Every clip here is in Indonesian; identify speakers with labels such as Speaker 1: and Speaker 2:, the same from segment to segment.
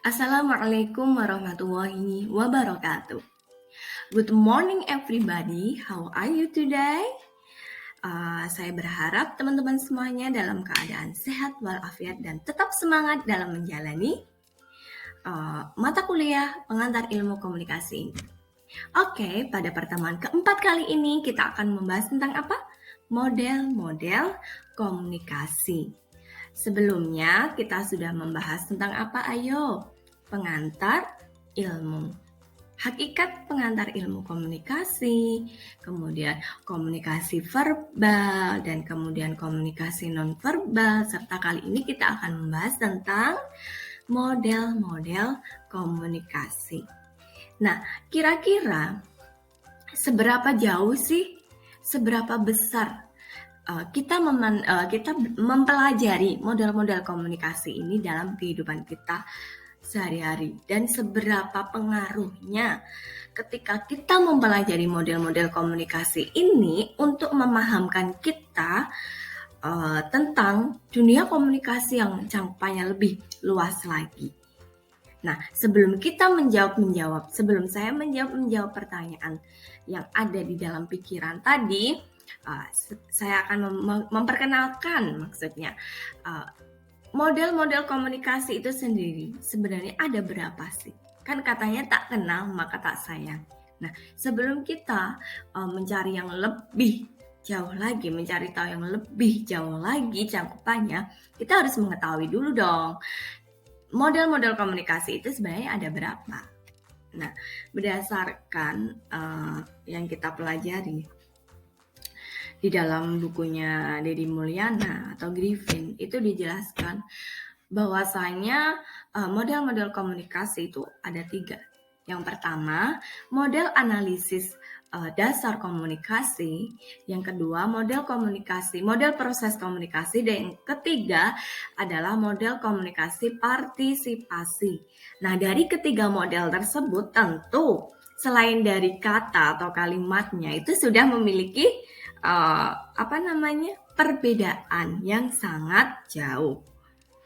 Speaker 1: Assalamualaikum warahmatullahi wabarakatuh. Good morning everybody, how are you today? Saya berharap teman-teman semuanya dalam keadaan sehat walafiat dan tetap semangat dalam menjalani mata kuliah pengantar ilmu komunikasi ini. Oke, pada pertemuan keempat kali ini kita akan membahas tentang apa? Model-model komunikasi. Sebelumnya kita sudah membahas tentang apa? Ayo, pengantar ilmu. Hakikat pengantar ilmu komunikasi, kemudian komunikasi verbal, dan kemudian komunikasi nonverbal, serta kali ini kita akan membahas tentang model-model komunikasi. Nah, kira-kira seberapa jauh sih, seberapa besar kita mempelajari model-model komunikasi ini dalam kehidupan kita sehari-hari, dan seberapa pengaruhnya ketika kita mempelajari model-model komunikasi ini untuk memahamkan kita tentang dunia komunikasi yang cakupannya lebih luas lagi. Nah, sebelum saya menjawab pertanyaan yang ada di dalam pikiran tadi, saya akan memperkenalkan maksudnya model-model komunikasi itu sendiri sebenarnya ada berapa sih? Kan katanya tak kenal maka tak sayang. Nah, sebelum kita mencari yang lebih jauh lagi, mencari tahu yang lebih jauh lagi cakupannya, kita harus mengetahui dulu dong, model-model komunikasi itu sebenarnya ada berapa. Nah, berdasarkan yang kita pelajari di dalam bukunya Deddy Mulyana atau Griffin, itu dijelaskan bahwasanya model-model komunikasi itu ada 3. Yang pertama, model analisis dasar komunikasi. Yang kedua, model proses komunikasi. Dan yang ketiga adalah model komunikasi partisipasi. Nah, dari ketiga model tersebut tentu selain dari kata atau kalimatnya itu sudah memiliki perbedaan yang sangat jauh.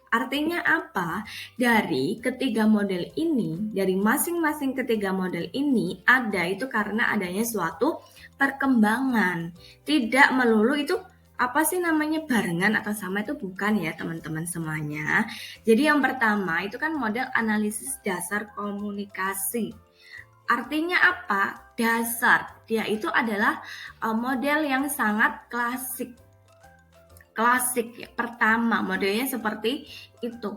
Speaker 1: Artinya apa? Dari ketiga model ini, dari masing-masing ketiga model ini ada itu karena adanya suatu perkembangan. Tidak melulu itu barengan atau sama, itu bukan ya teman-teman semuanya. Jadi yang pertama itu kan model analisis dasar komunikasi. Artinya apa? Dasar. Dia itu adalah model yang sangat klasik ya. Pertama, modelnya seperti itu,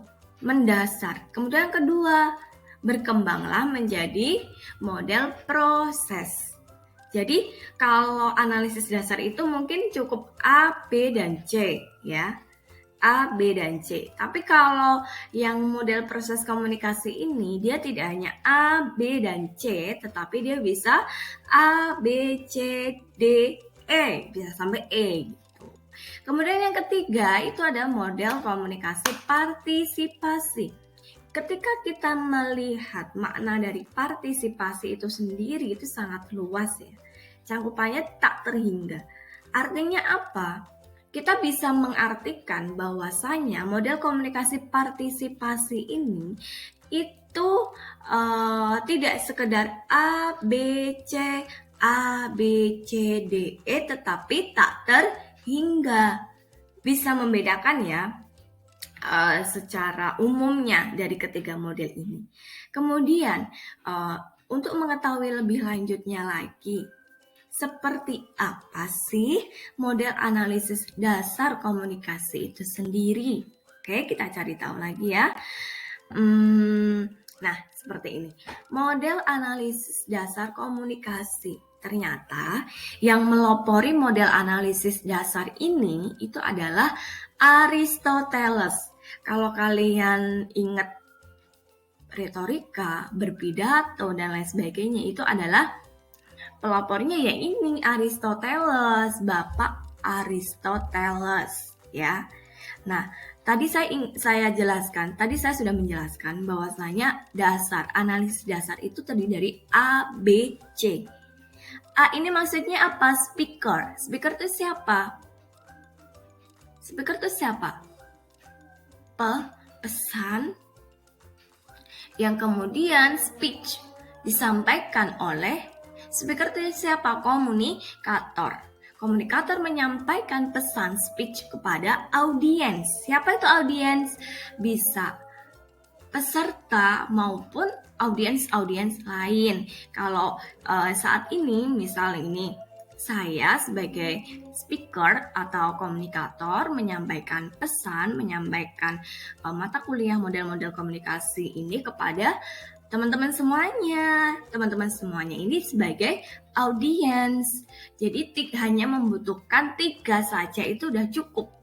Speaker 1: mendasar. Kemudian yang kedua, berkembanglah menjadi model proses. Jadi kalau analisis dasar itu mungkin cukup A, B, dan C ya. A, B, dan C. Tapi kalau yang model proses komunikasi ini, dia tidak hanya A, B, dan C, tetapi dia bisa A, B, C, D, E. Bisa sampai E gitu. Kemudian yang ketiga, itu ada model komunikasi partisipasi. Ketika kita melihat makna dari partisipasi itu sendiri, itu sangat luas ya. Cakupannya tak terhingga. Artinya apa? Kita bisa mengartikan bahwasanya model komunikasi partisipasi ini itu tidak sekedar A, B, C, D, E, tetapi tak terhingga. Bisa membedakan ya secara umumnya dari ketiga model ini. Kemudian untuk mengetahui lebih lanjutnya lagi, seperti apa sih model analisis dasar komunikasi itu sendiri? Oke, kita cari tahu lagi ya. Nah, seperti ini. Model analisis dasar komunikasi. Ternyata yang melopori model analisis dasar ini itu adalah Aristoteles. Kalau kalian ingat retorika, berpidato, dan lain sebagainya, itu adalah pelopornya ya ini Aristoteles, Bapak Aristoteles ya. Nah, tadi saya sudah menjelaskan bahwasanya analisis dasar itu terdiri dari A, B, C. A ini maksudnya apa? Speaker. Speaker itu siapa? Pesan yang kemudian speech disampaikan oleh speaker itu siapa? Komunikator. Komunikator menyampaikan pesan speech kepada audiens. Siapa itu audiens? Bisa peserta maupun audiens lain. Kalau saat ini, misal ini, saya sebagai speaker atau komunikator menyampaikan pesan, menyampaikan mata kuliah model-model komunikasi ini kepada teman-teman semuanya. Teman-teman semuanya ini sebagai audiens. Jadi hanya membutuhkan 3 saja itu udah cukup.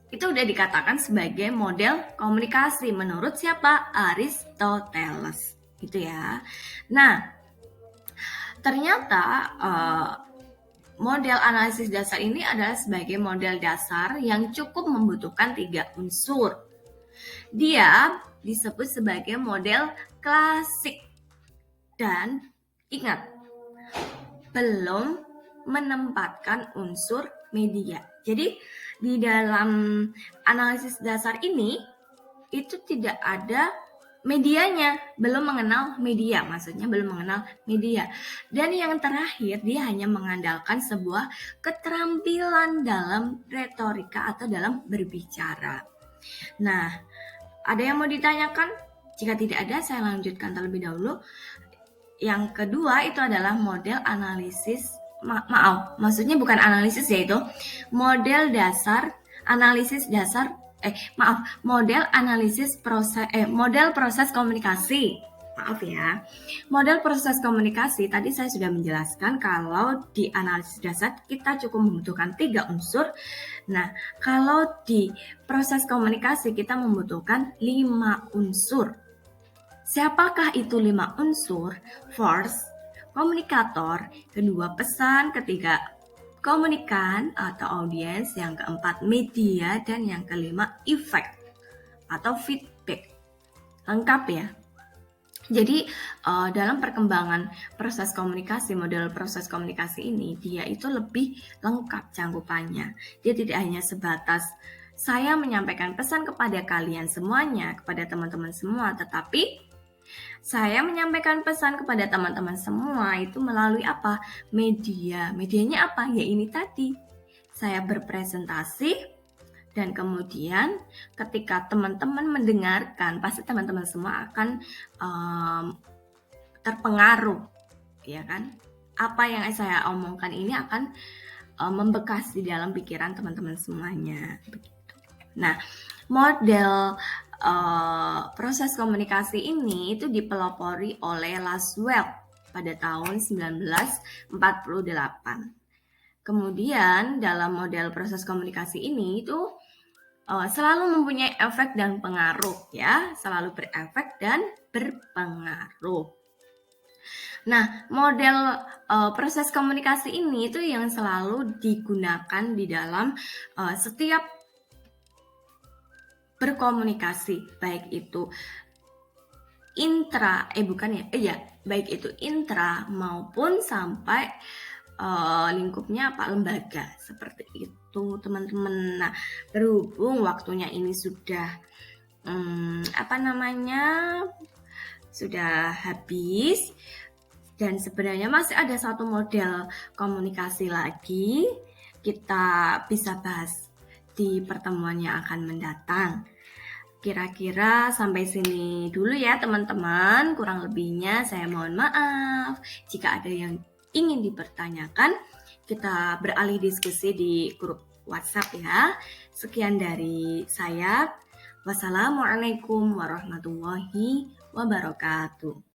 Speaker 1: Itu udah dikatakan sebagai model komunikasi menurut siapa? Aristoteles. Gitu ya. Nah, ternyata model analisis dasar ini adalah sebagai model dasar yang cukup membutuhkan 3 unsur. Dia disebut sebagai model klasik. Dan ingat, belum menempatkan unsur media. Jadi di dalam analisis dasar ini itu tidak ada medianya, belum mengenal media, maksudnya belum mengenal media. Dan yang terakhir, dia hanya mengandalkan sebuah keterampilan dalam retorika atau dalam berbicara. Nah, ada yang mau ditanyakan? Jika tidak ada, saya lanjutkan terlebih dahulu. Yang kedua itu adalah model analisis, maksudnya bukan analisis, yaitu model proses komunikasi. Maaf ya. Model proses komunikasi tadi saya sudah menjelaskan kalau di analisis dasar kita cukup membutuhkan 3 unsur. Nah, kalau di proses komunikasi kita membutuhkan 5 unsur. Siapakah itu 5 unsur? First, komunikator, kedua pesan, ketiga komunikan atau audiens, yang keempat media, dan yang kelima effect atau feedback. Lengkap ya. Jadi dalam perkembangan proses komunikasi, model proses komunikasi ini, dia itu lebih lengkap cangkupannya. Dia tidak hanya sebatas saya menyampaikan pesan kepada kalian semuanya, kepada teman-teman semua, tetapi saya menyampaikan pesan kepada teman-teman semua itu melalui apa? Media. Medianya apa? Ya ini tadi. Saya berpresentasi dan kemudian ketika teman-teman mendengarkan, pasti teman-teman semua akan terpengaruh, ya kan? Apa yang saya omongkan ini akan membekas di dalam pikiran teman-teman semuanya. Nah, model proses komunikasi ini itu dipelopori oleh Laswell pada tahun 1948. Kemudian dalam model proses komunikasi ini itu selalu mempunyai efek dan pengaruh, ya, selalu berefek dan berpengaruh. Nah, model proses komunikasi ini itu yang selalu digunakan di dalam setiap berkomunikasi, baik itu baik itu intra maupun sampai lingkupnya lembaga, seperti itu teman-teman. Nah, berhubung waktunya ini sudah sudah habis, dan sebenarnya masih ada satu model komunikasi lagi, kita bisa bahas di pertemuan yang akan mendatang. Kira-kira sampai sini dulu ya teman-teman. Kurang lebihnya saya mohon maaf. Jika ada yang ingin dipertanyakan, kita beralih diskusi di grup WhatsApp ya. Sekian dari saya. Wassalamualaikum warahmatullahi wabarakatuh.